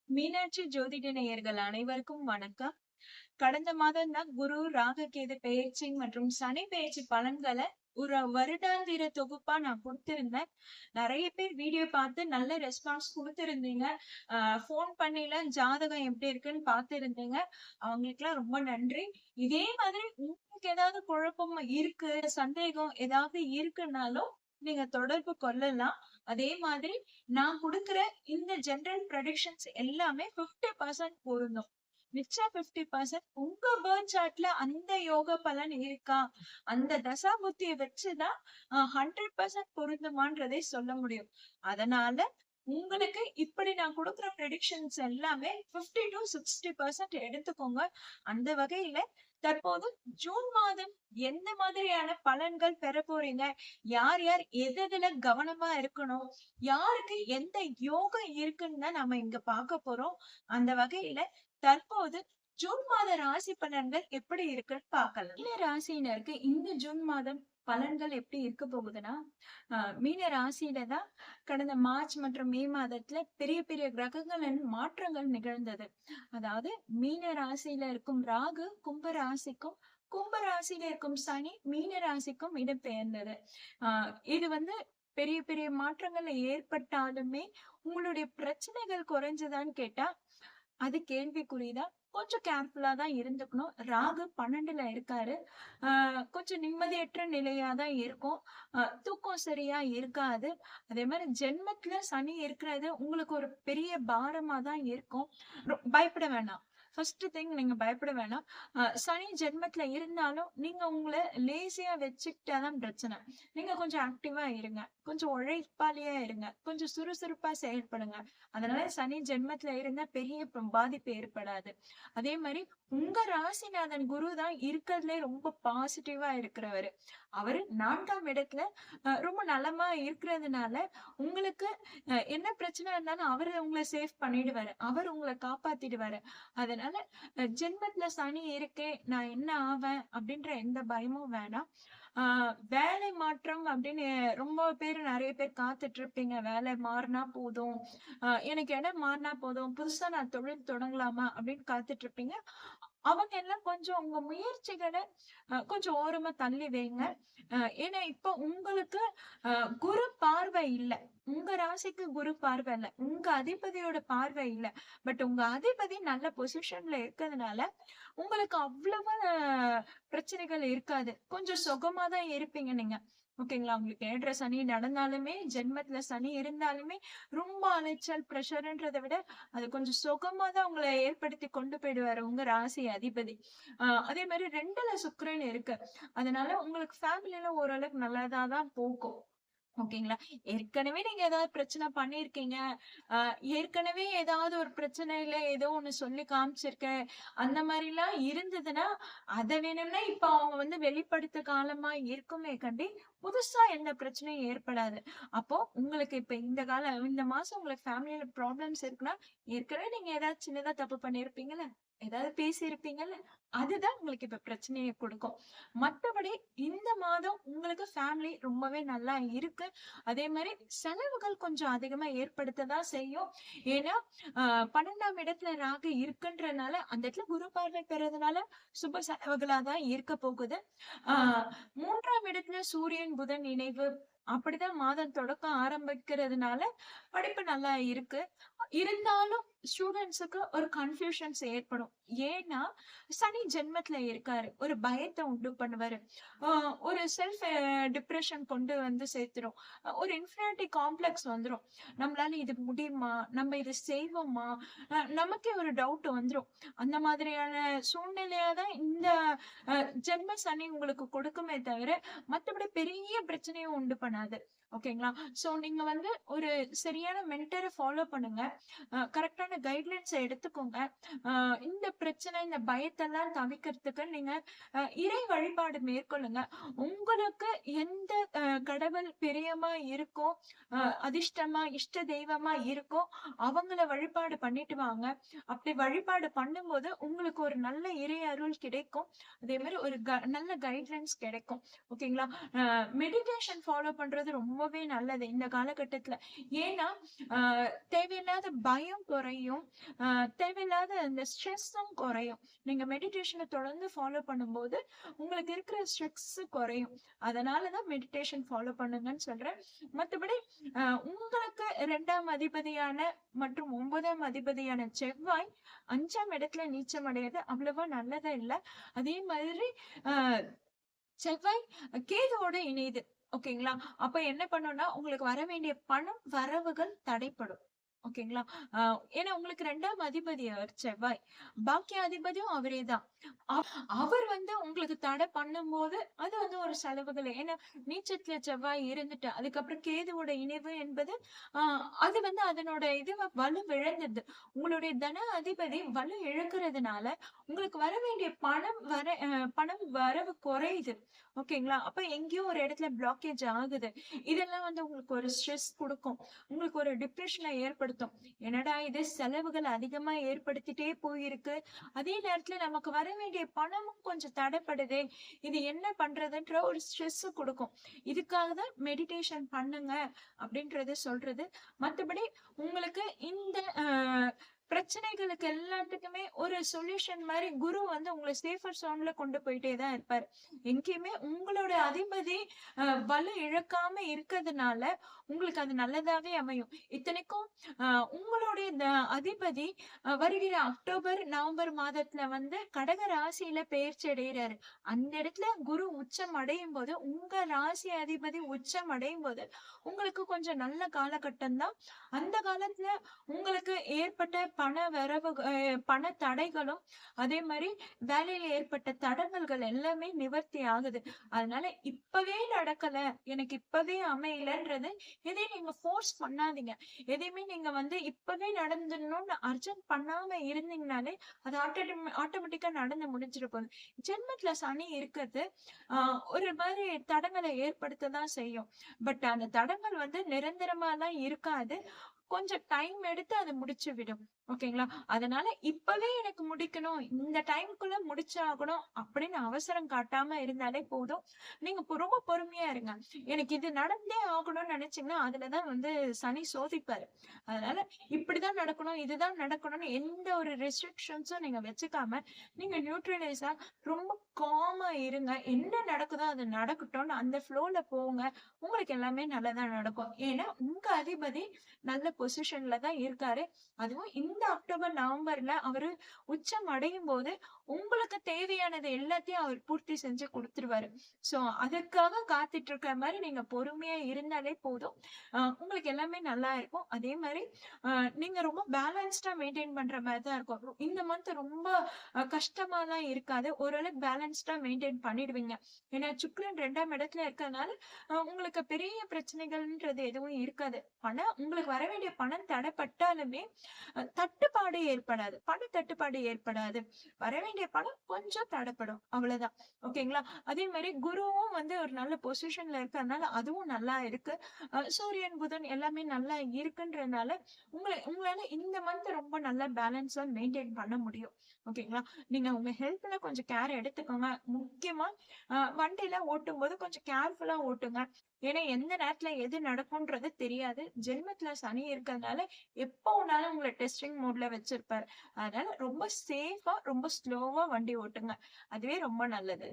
மீனாட்சி ஜோதிட நேயர்கள் அனைவருக்கும் வணக்கம். கடந்த மாதம் தான் குரு ராகு கேது பெயர்ச்சி மற்றும் சனி பெயர்ச்சி பலன்களை ஒரு வருடாந்திர தொகுப்பா நான் கொடுத்திருந்தேன். நிறைய பேர் வீடியோ பார்த்து நல்ல ரெஸ்பான்ஸ் கொடுத்திருந்தீங்க. போன் பண்ணில ஜாதகம் எப்படி இருக்குன்னு பார்த்திருந்தீங்க. அவங்களுக்கு எல்லாம் ரொம்ப நன்றி. இதே மாதிரி உங்களுக்கு ஏதாவது குழப்பம் இருக்கு, சந்தேகம் ஏதாவது இருக்குன்னாலும் நீங்க தொடர்பு கொள்ளலாம். அதே மாதிரி நான் கொடுக்கிற இந்த ஜெனரல் ப்ரெடிக்ஷன்ஸ் எல்லாமே 50% பொருந்தும். மிச்சம் 50% உங்க பர்த் சார்ட்ல அந்த யோக பலன் இருக்கா, அந்த தசா புத்தியை வச்சுதான் 100% பொருந்துமான்றதை சொல்ல முடியும். அதனால உங்களுக்கு இப்படி நான் கொடுக்குற ப்ரெடிக்ஷன்ஸ் எல்லாமே 50 to 60% எடுத்துக்கோங்க. அந்த வகையில தற்போது ஜூன் மாதம் எந்த மாதிரியான பலன்கள் பெற போறீங்க, யார் யார் எதுல கவனமா இருக்கணும், யாருக்கு எந்த யோகம் இருக்குன்னு தான் நம்ம இங்க பார்க்க போறோம். அந்த வகையில தற்போது ஜூன் மாத ராசி பலன்கள் எப்படி இருக்குன்னு பார்க்கலாம். மீன ராசியினருக்கு இந்த ஜூன் மாதம் பலன்கள் எப்படி இருக்க போகுதுன்னா, மீன ராசியில தான் கடந்த மார்ச் மற்றும் மே மாதத்துல பெரிய பெரிய கிரகங்களின் மாற்றங்கள் நிகழ்ந்தது. அதாவது மீன ராசியில இருக்கும் ராகு கும்ப ராசிக்கும், கும்ப ராசியில இருக்கும் சனி மீன ராசிக்கும் இடம்பெயர்ந்தது. இது வந்து பெரிய பெரிய மாற்றங்கள் ஏற்பட்டாலுமே உங்களுடைய பிரச்சனைகள் குறைஞ்சதான்னு கேட்டா அது கேள்விக்குறிதான். கொஞ்சம் கேர்ஃபுல்லா தான் இருந்துக்கணும். ராகு 12ல இருக்காரு. கொஞ்சம் நிம்மதியற்ற நிலையாதான் இருக்கும். தூக்கம் சரியா இருக்காது. அதே மாதிரி ஜென்மத்துல சனி இருக்கிறது உங்களுக்கு ஒரு பெரிய பாரமா தான் இருக்கும். பயப்பட வேணாம். ஃபர்ஸ்ட் திங் நீங்க பயப்பட வேணாம். சனி ஜென்மத்துல இருந்தாலும் நீங்க உங்களை லேசியா வச்சுக்கிட்டாதான் பிரச்சனை. நீங்க கொஞ்சம் ஆக்டிவா இருங்க, கொஞ்சம் உழைப்பாளியா இருங்க, கொஞ்சம் சுறுசுறுப்பா செயல்படுங்க. அதனால சனி ஜென்மத்துல இருந்தா பெரிய பாதிப்பு ஏற்படாது. அதே மாதிரி உங்க ராசிநாதன் குரு தான் இருக்கிறதுலே ரொம்ப பாசிட்டிவா இருக்கிறவரு. அவரு 4ஆம் இடத்துல ரொம்ப நலமா இருக்கிறதுனால உங்களுக்கு என்ன பிரச்சனை இருந்தாலும் அவரு உங்களை சேஃப் பண்ணிடுவாரு, அவர் உங்களை காப்பாத்திடுவாரு. அதனால ஜென்மத்துல சனி இருக்கே, நான் என்ன ஆவேன் அப்படின்ற எந்த பயமும் வேணாம். வேலை மாற்றம் அப்படின்னு ரொம்ப பேர் நிறைய பேர் காத்துட்டு இருப்பீங்க. வேலை மாறினா போதும், எனக்கு இடம் மாறினா போதும், புதுசா நான் தொழில் தொடங்கலாமா அப்படின்னு காத்துட்டு இருப்பீங்க. அவங்க எல்லாம் கொஞ்சம் உங்க முயற்சிகளை கொஞ்சம் ஓரமா தள்ளி வைங்க. ஏன்னா இப்ப உங்களுக்கு குரு பார்வை இல்ல, உங்க ராசிக்கு குரு பார்வை இல்ல, உங்க அதிபதியோட பார்வை இல்ல. பட் உங்க அதிபதி நல்ல பொசிஷன்ல இருக்கிறதுனால உங்களுக்கு அவ்வளவா பிரச்சனைகள் இருக்காது. கொஞ்சம் சுகமா தான் இருப்பீங்க நீங்க. ஓகேங்களா? உங்களுக்கு ஏழரை சனி நடந்தாலுமே, ஜென்மத்துல சனி இருந்தாலுமே ரொம்ப அலைச்சல் பிரஷர்ன்றதை விட அது கொஞ்சம் சுகமா தான் உங்களை ஏற்படுத்தி கொண்டு போயிடுவாரு உங்க ராசி அதிபதி. அதே மாதிரி 2ல சுக்கிரன் இருக்கு. அதனால உங்களுக்கு ஃபேமிலில ஓரளவுக்கு நல்லதாதான் போகும். ஓகேங்களா? ஏற்கனவே நீங்க ஏதாவது பிரச்சனை பண்ணியிருக்கீங்க. ஏற்கனவே ஏதாவது ஒரு பிரச்சனையில ஏதோ ஒண்ணு சொல்லி காமிச்சிருக்கேன். அந்த மாதிரிலாம் இருந்ததுன்னா, அத வேணும்னா இப்ப அவங்க வெளிப்படுத்த காலமா இருக்குமே கண்டி, புதுசா எந்த பிரச்சனையும் ஏற்படாது. அப்போ உங்களுக்கு இப்ப இந்த மாசம் உங்களுக்கு ஃபேமிலில ப்ராப்ளம்ஸ் இருக்குன்னா, ஏற்கனவே நீங்க ஏதாவது சின்னதா தப்பு பண்ணியிருப்பீங்கல்ல, ஏதாவது பேசியிருப்பீங்கல்ல, அதுதான் உங்களுக்கு இப்ப பிரச்சனையை கொடுக்கும். மத்தபடி இந்த மாதம் உங்களுக்கு ஃபேமிலி ரொம்பவே நல்லா இருக்கு. அதே மாதிரி செலவுகள் கொஞ்சம் அதிகமா ஏற்படுத்ததான் செய்யும். ஏன்னா 12ஆம் இடத்துல ராகு இருக்குன்றதுனால அந்த இடத்துல குரு பார்வை பெறதுனால சுப செலவுகளா தான் இருக்க போகுது. 3ஆம் இடத்துல சூரியன் புதன் இணைவு அப்படிதான் மாதம் தொடக்கம் ஆரம்பிக்கிறதுனால படிப்பு நல்லா இருக்கு. இருந்தாலும் ஸ்டூடெண்ட்ஸுக்கு ஒரு கன்ஃபியூஷன்ஸ் ஏற்படும். ஏன்னா சனி ஜென்மத்துல இருக்காரு, ஒரு பயத்தை உண்டு பண்ணுவாரு. ஒரு செல்ஃப் டிப்ரெஷன் கொண்டு சேர்த்துரும். ஒரு இன்ஃபினிட்டி காம்ப்ளெக்ஸ் வந்துரும். நம்மளால இது முடியுமா, நம்ம இது செய்வோமா, நமக்கே ஒரு டவுட் வந்துரும். அந்த மாதிரியான சூழ்நிலையாதான் இந்த ஜென்ம சனி உங்களுக்கு கொடுக்குமே தவிர மத்தபடி பெரிய பிரச்சனையும் உண்டு பண்ணாது. ஓகேங்களா? சோ நீங்க ஒரு சரியான மென்டரை ஃபாலோ பண்ணுங்க. கரெக்டான கைட்லைன்ஸ் எடுத்துக்கோங்க. இந்த பிரச்சனை, இந்த பயத்தெல்லாம் தவிர்க்கிறதுக்கு நீங்க இறை வழிபாடு மேற்கொள்ளுங்க. உங்களுக்கு எந்த கடவுள் பிரியமா இருக்கோ, அதிர்ஷ்டமா இஷ்ட தெய்வமா இருக்கோ அவங்கள வழிபாடு பண்ணிட்டு வாங்க. அப்படி வழிபாடு பண்ணும்போது உங்களுக்கு ஒரு நல்ல இறை அருள் கிடைக்கும். அதே மாதிரி ஒரு நல்ல கைட்லைன்ஸ் கிடைக்கும். ஓகேங்களா? மெடிடேஷன் ஃபாலோ பண்றது ரொம்ப ரொம்பவே நல்லது இந்த காலகட்டத்துல. ஏன்னா தேவையில்லாத பயம் குறையும். தேவையில்லாத இந்த ஸ்ட்ரெஸ்ஸும் குறையும். நீங்க மெடிடேஷனை தொடர்ந்து ஃபாலோ பண்ணும்போது உங்களுக்கு இருக்கிற ஸ்ட்ரெஸ் குறையும். அதனாலதான் மெடிடேஷன் ஃபாலோ பண்ணுங்கன்னு சொல்றேன். மத்தபடி உங்களுக்கு 2ஆம் அதிபதியான மற்றும் 9ஆம் அதிபதியான செவ்வாய் 5ஆம் இடத்துல நீச்சம் அடையாது அவ்வளவா நல்லதா இல்ல. அதே மாதிரி ஆஹ் செவ்வாய் கேதுவோட இணையுது. ஓகேங்களா? அப்ப என்ன பண்ணும்னா உங்களுக்கு வர வேண்டிய பணம் வரவுகள் தடைப்படும். ஓகேங்களா? ஏன்னா உங்களுக்கு 2ஆம் அதிபதி அவர் செவ்வாய். பாக்கிய அதிபதியும் அவரேதான். அவர் வந்து உங்களுக்கு தடை பண்ணும்போது அது வந்து ஒரு செலவுகள். ஏன்னா நீச்சத்துல செவ்வாய் இருந்துட்டு அதுக்கப்புறம் கேதுவோட இணைவு என்பது அது வந்து அதனோட இது வலு இழந்தது. உங்களுடைய தன அதிபதி வலு இழக்கிறதுனால உங்களுக்கு வர வேண்டிய பணம் வரவு குறையுது. ஓகேங்களா? அப்ப எங்கேயோ ஒரு இடத்துல பிளாக்கேஜ் ஆகுது. இதெல்லாம் வந்து உங்களுக்கு ஒரு ஸ்ட்ரெஸ் கொடுக்கும். உங்களுக்கு ஒரு டிப்ரெஷனை ஏற்படுத்தும். என்னடா இது செலவுகள் அதிகமா ஏற்படுத்திட்டே போயிருக்கு. அதே நேரத்துல நமக்கு வர வேண்டிய பணமும் கொஞ்சம் தடைப்படுதே. இது என்ன பண்றதுன்ற ஒரு ஸ்ட்ரெஸ் கொடுக்கும். இதுக்காக தான் மெடிடேஷன் பண்ணுங்க அப்படின்றத சொல்றது. மத்தபடி உங்களுக்கு இந்த பிரச்சனைகளுக்கு எல்லாத்துக்குமே ஒரு சொல்யூஷன் மாதிரி குரு வந்து உங்களை சேஃபர் சோன்ல கொண்டு போயிட்டே தான் இருப்பாரு. எங்கேயுமே உங்களோட அதிபதி வலு இழக்காம இருக்கிறதுனால உங்களுக்கு அது நல்லதாவே அமையும். இத்தனைக்கும் உங்களுடைய அதிபதி வருகிற அக்டோபர் நவம்பர் மாதத்துல வந்து கடக ராசியில பெயர்ச்சி அடைகிறாரு. அந்த இடத்துல குரு உச்சம் அடையும் போது உங்க ராசி அதிபதி உச்சம் அடையும் போது உங்களுக்கு கொஞ்சம் நல்ல காலகட்டம் தான். அந்த காலத்துல உங்களுக்கு ஏற்பட்ட பண வரவு பண தடைகளும் அதே மாதிரி வேலையில ஏற்பட்ட தடங்கல்கள் எல்லாமே நிவர்த்தி ஆகுது. அதனால இப்பவே நடக்கல, எனக்கு இப்பவே அமையலன்றது எதையும் நீங்க ஃபோர்ஸ் பண்ணாதீங்க. எதையுமே நீங்க வந்து இப்பவே நடந்துடணும்னு அர்ஜென்ட் பண்ணாம இருந்தீங்கனாலே அது ஆட்டோமேட்டிக்கா நடந்து முடிஞ்சிட போகுது. ஜென்மத்துல சனி இருக்கிறது ஒரு மாதிரி தடங்களை ஏற்படுத்ததான் செய்யும். பட் அந்த தடங்கள் வந்து நிரந்தரமா தான் இருக்காது. கொஞ்சம் டைம் எடுத்து அதை முடிச்சு விடும். ஓகேங்களா? அதனால இப்பவே எனக்கு முடிக்கணும், இந்த டைம்குள்ள முடிச்சாகணும் அப்படின்னு அவசரம் காட்டாம இருந்தாலே போதும். நீங்க ரொம்ப பொறுமையா இருங்க. எனக்கு இது நடந்தே ஆகணும்னு நினைச்சீங்கன்னா அதுலதான் வந்து சனி சோதிப்பாரு. அதனால இப்படிதான் நடக்கணும், இதுதான் நடக்கணும்னு எந்த ஒரு ரெஸ்ட்ரிக்ஷன்ஸும் நீங்க வச்சுக்காம நீங்க நியூட்ரலைஸா ரொம்ப காமா இருங்க. என்ன நடக்குதோ அது நடக்கட்டும்னு அந்த ஃப்ளோல போங்க. உங்களுக்கு எல்லாமே நல்லதா நடக்கும். ஏன்னா உங்க அதிபதி நல்ல பொசிஷன்ல தான் இருக்காரு. அதுவும் இந்த அக்டோபர் நவம்பர்ல அவரு உச்சம் அடையும் போது உங்களுக்கு தேவையானது எல்லாத்தையும் அவர் பூர்த்தி செஞ்சு கொடுத்துருவாரு. சோ அதுக்காக காத்துட்டு இருக்கிற மாதிரி நீங்க பொறுமையா இருந்தாலே போதும். உங்களுக்கு எல்லாமே நல்லா இருக்கும். அதே மாதிரி நீங்க ரொம்ப பேலன்ஸ்டா மெயின்டைன் பண்ற மாதிரி தான் இருக்கும். இந்த மந்த் ரொம்ப கஷ்டமா தான் இருக்காது. ஓரளவுக்கு பேலன்ஸ்டா மெயின்டைன் பண்ணிடுவீங்க. ஏன்னா சுக்கிரன் 2ஆம் இடத்துல இருக்கிறதுனால உங்களுக்கு பெரிய பிரச்சனைகள்ன்றது எதுவும் இருக்காது. ஆனா உங்களுக்கு வர வேண்டிய பணம் தடைப்பட்டாலுமே தட்டுப்பாடு ஏற்படாது. பண தட்டுப்பாடு ஏற்படாது. வர வேண்டிய பணம் கொஞ்சம் தடைப்படும். அவ்வளவுதான். ஓகேங்களா? அதே மாதிரி குருவும் வந்து ஒரு நல்ல பொசிஷன்ல இருக்கிறதுனால அதுவும் நல்லா இருக்கு. சூரியன் புதன் எல்லாமே நல்லா இருக்குன்றதுனால உங்களால இந்த மந்த் ரொம்ப நல்லா பேலன்ஸா மெயின்டைன் பண்ண முடியும். ஓகேங்களா? நீங்க உங்க ஹெல்த்ல கொஞ்சம் கேர் எடுத்துக்கோங்க. முக்கியமா வண்டியில ஓட்டும் போது கொஞ்சம் கேர்ஃபுல்லா ஓட்டுங்க. ஏன்னா எந்த நேரத்துல எது நடக்கும்ன்றது தெரியாது. ஜென்மத்துல சனி இருக்கிறதுனால எப்ப வேணாலும் உங்களை டெஸ்டிங் மோட்ல வச்சிருப்பாரு. அதனால ரொம்ப சேஃபா ரொம்ப ஸ்லோவா வண்டி ஓட்டுங்க. அதுவே ரொம்ப நல்லது.